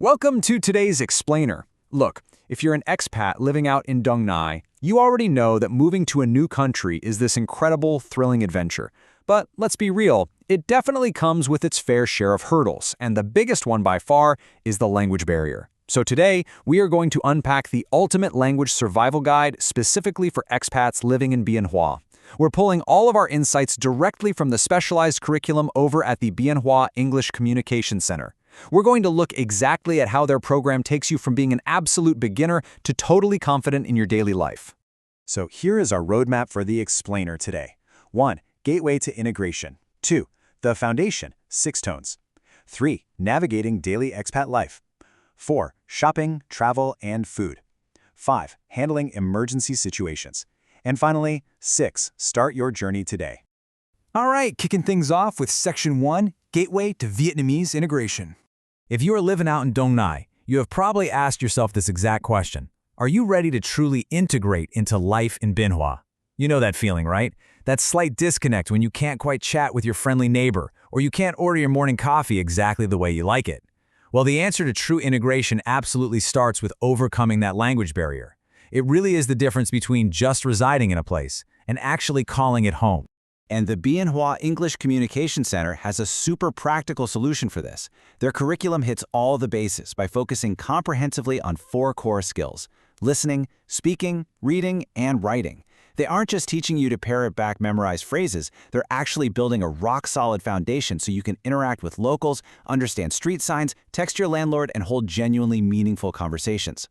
Welcome to today's explainer. Look, if you're an expat living out in Dong Nai, you already know that moving to a new country is this incredible, thrilling adventure. But let's be real, it definitely comes with its fair share of hurdles, and the biggest one by far is the language barrier. So today, we are going to unpack the ultimate language survival guide specifically for expats living in Bien Hoa. We're pulling all of our insights directly from the specialized curriculum over at the Bien Hoa English Communication Center. We're going to look exactly at how their program takes you from being an absolute beginner to totally confident in your daily life. So here is our roadmap for the explainer today. 1. Gateway to integration. 2. The foundation, 6 tones. 3. Navigating daily expat life. 4. Shopping, travel, and food. 5. Handling emergency situations. And finally, 6. Start your journey today. All right, kicking things off with Section 1, Gateway to Vietnamese Integration. If you are living out in Dong Nai, you have probably asked yourself this exact question. Are you ready to truly integrate into life in Bien Hoa? You know that feeling, right? That slight disconnect when you can't quite chat with your friendly neighbor, or you can't order your morning coffee exactly the way you like it. Well, the answer to true integration absolutely starts with overcoming that language barrier. It really is the difference between just residing in a place and actually calling it home. And the Bien Hoa English Communication Center has a super practical solution for this. Their curriculum hits all the bases by focusing comprehensively on 4 core skills: listening, speaking, reading, and writing. They aren't just teaching you to parrot back memorized phrases, they're actually building a rock-solid foundation so you can interact with locals, understand street signs, text your landlord, and hold genuinely meaningful conversations.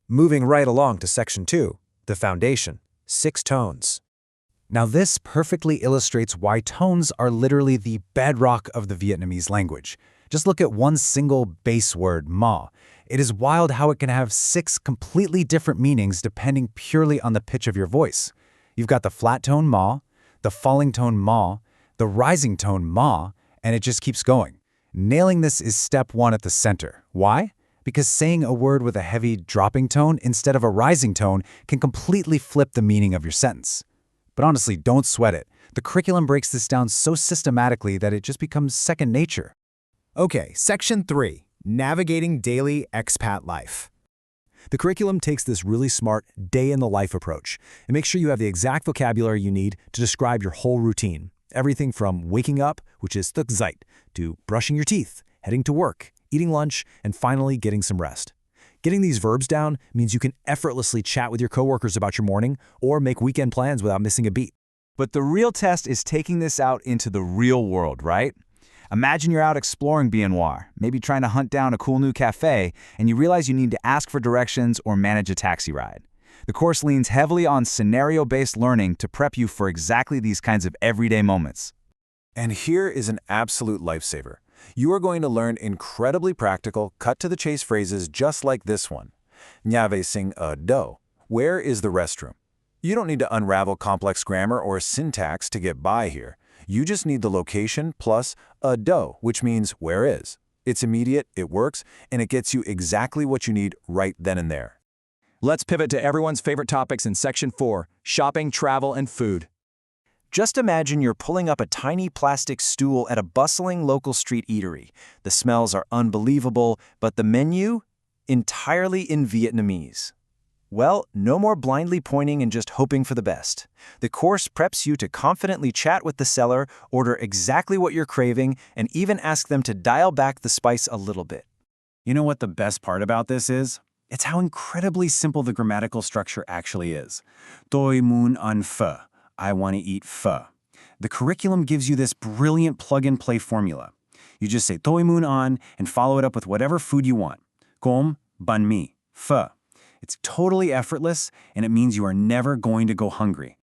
Moving right along to Section 2, the foundation, 6 tones. Now this perfectly illustrates why tones are literally the bedrock of the Vietnamese language. Just look at one single base word, ma. It is wild how it can have 6 completely different meanings depending purely on the pitch of your voice. You've got the flat tone ma, the falling tone ma, the rising tone ma, and it just keeps going. Nailing this is step 1 at the center. Why? Because saying a word with a heavy dropping tone instead of a rising tone can completely flip the meaning of your sentence. But honestly, don't sweat it. The curriculum breaks this down so systematically that it just becomes second nature. Okay, Section 3, Navigating Daily Expat Life. The curriculum takes this really smart day-in-the-life approach and makes sure you have the exact vocabulary you need to describe your whole routine. Everything from waking up, which is thuc dậy, to brushing your teeth, heading to work, eating lunch, and finally getting some rest. Getting these verbs down means you can effortlessly chat with your coworkers about your morning or make weekend plans without missing a beat. But the real test is taking this out into the real world, right? Imagine you're out exploring Bien Hoa, maybe trying to hunt down a cool new cafe, and you realize you need to ask for directions or manage a taxi ride. The course leans heavily on scenario-based learning to prep you for exactly these kinds of everyday moments. And here is an absolute lifesaver. You are going to learn incredibly practical, cut-to-the-chase phrases just like this one. Nhà vệ sinh ở đâu? Where is the restroom? You don't need to unravel complex grammar or syntax to get by here. You just need the location plus ở đâu, which means where is. It's immediate, it works, and it gets you exactly what you need right then and there. Let's pivot to everyone's favorite topics in Section 4, shopping, travel, and food. Just imagine you're pulling up a tiny plastic stool at a bustling local street eatery. The smells are unbelievable, but the menu? Entirely in Vietnamese. Well, no more blindly pointing and just hoping for the best. The course preps you to confidently chat with the seller, order exactly what you're craving, and even ask them to dial back the spice a little bit. You know what the best part about this is? It's how incredibly simple the grammatical structure actually is. Tôi muốn ăn phở. I want to eat pho. The curriculum gives you this brilliant plug-and-play formula. You just say tôi muốn ăn and follow it up with whatever food you want. Cơm, bánh mì, pho. It's totally effortless, and it means you are never going to go hungry.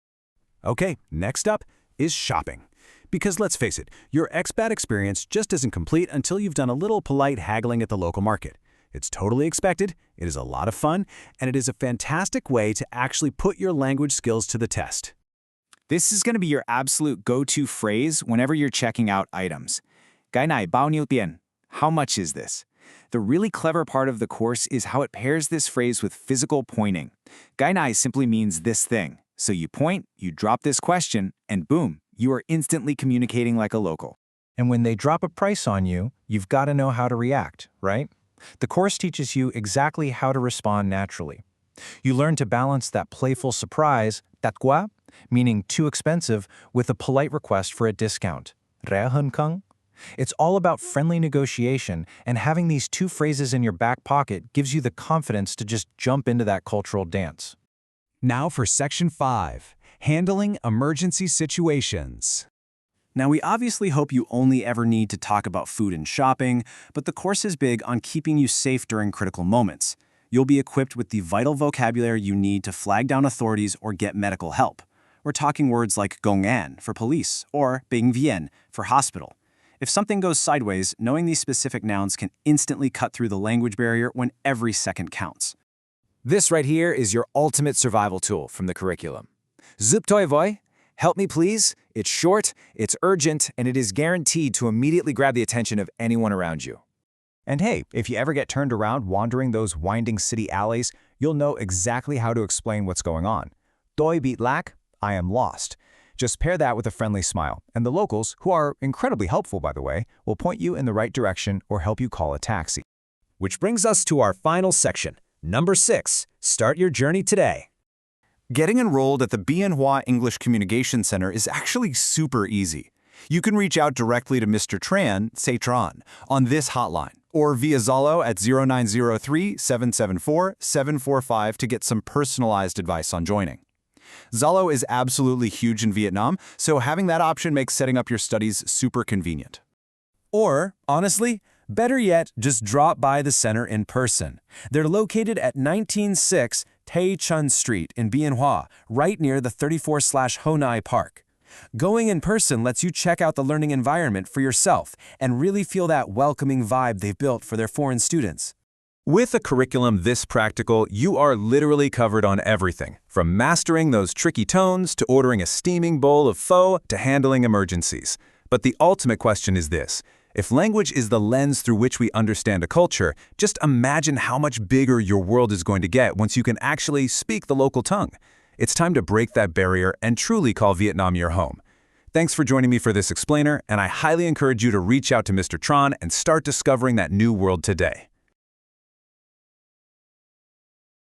Okay, next up is shopping. Because let's face it, your expat experience just isn't complete until you've done a little polite haggling at the local market. It's totally expected, it is a lot of fun, and it is a fantastic way to actually put your language skills to the test. This is going to be your absolute go-to phrase whenever you're checking out items. Cái này bao nhiêu tiền? How much is this? The really clever part of the course is how it pairs this phrase with physical pointing. Cái này simply means this thing. So you point, you drop this question, and boom, you are instantly communicating like a local. And when they drop a price on you, you've got to know how to react, right? The course teaches you exactly how to respond naturally. You learn to balance that playful surprise, "That quá," meaning too expensive, with a polite request for a discount. "Rẻ hơn không?" It's all about friendly negotiation, and having these two phrases in your back pocket gives you the confidence to just jump into that cultural dance. Now for Section 5, Handling Emergency Situations. Now, we obviously hope you only ever need to talk about food and shopping, but the course is big on keeping you safe during critical moments. You'll be equipped with the vital vocabulary you need to flag down authorities or get medical help. We're talking words like công an for police or bệnh viện for hospital. If something goes sideways, knowing these specific nouns can instantly cut through the language barrier when every second counts. This right here is your ultimate survival tool from the curriculum. Giúp tôi với, help me please. It's short, it's urgent, and it is guaranteed to immediately grab the attention of anyone around you. And hey, if you ever get turned around wandering those winding city alleys, you'll know exactly how to explain what's going on. Tôi bị lạc, I am lost. Just pair that with a friendly smile, and the locals, who are incredibly helpful by the way, will point you in the right direction or help you call a taxi. Which brings us to our final section, number 6, Start Your Journey Today. Getting enrolled at the Bien Hoa English Communication Center is actually super easy. You can reach out directly to Mr. Tran, say Tran, on this hotline, or via Zalo at 0903-774-745 to get some personalized advice on joining. Zalo is absolutely huge in Vietnam, so having that option makes setting up your studies super convenient. Or, honestly, better yet, just drop by the center in person. They're located at 196 Tay Chun Street in Bien Hoa, right near the 34/Honai Park. Going in person lets you check out the learning environment for yourself and really feel that welcoming vibe they've built for their foreign students. With a curriculum this practical, you are literally covered on everything, from mastering those tricky tones to ordering a steaming bowl of pho to handling emergencies. But the ultimate question is this. If language is the lens through which we understand a culture, just imagine how much bigger your world is going to get once you can actually speak the local tongue. It's time to break that barrier and truly call Vietnam your home. Thanks for joining me for this explainer, and I highly encourage you to reach out to Mr. Tran and start discovering that new world today.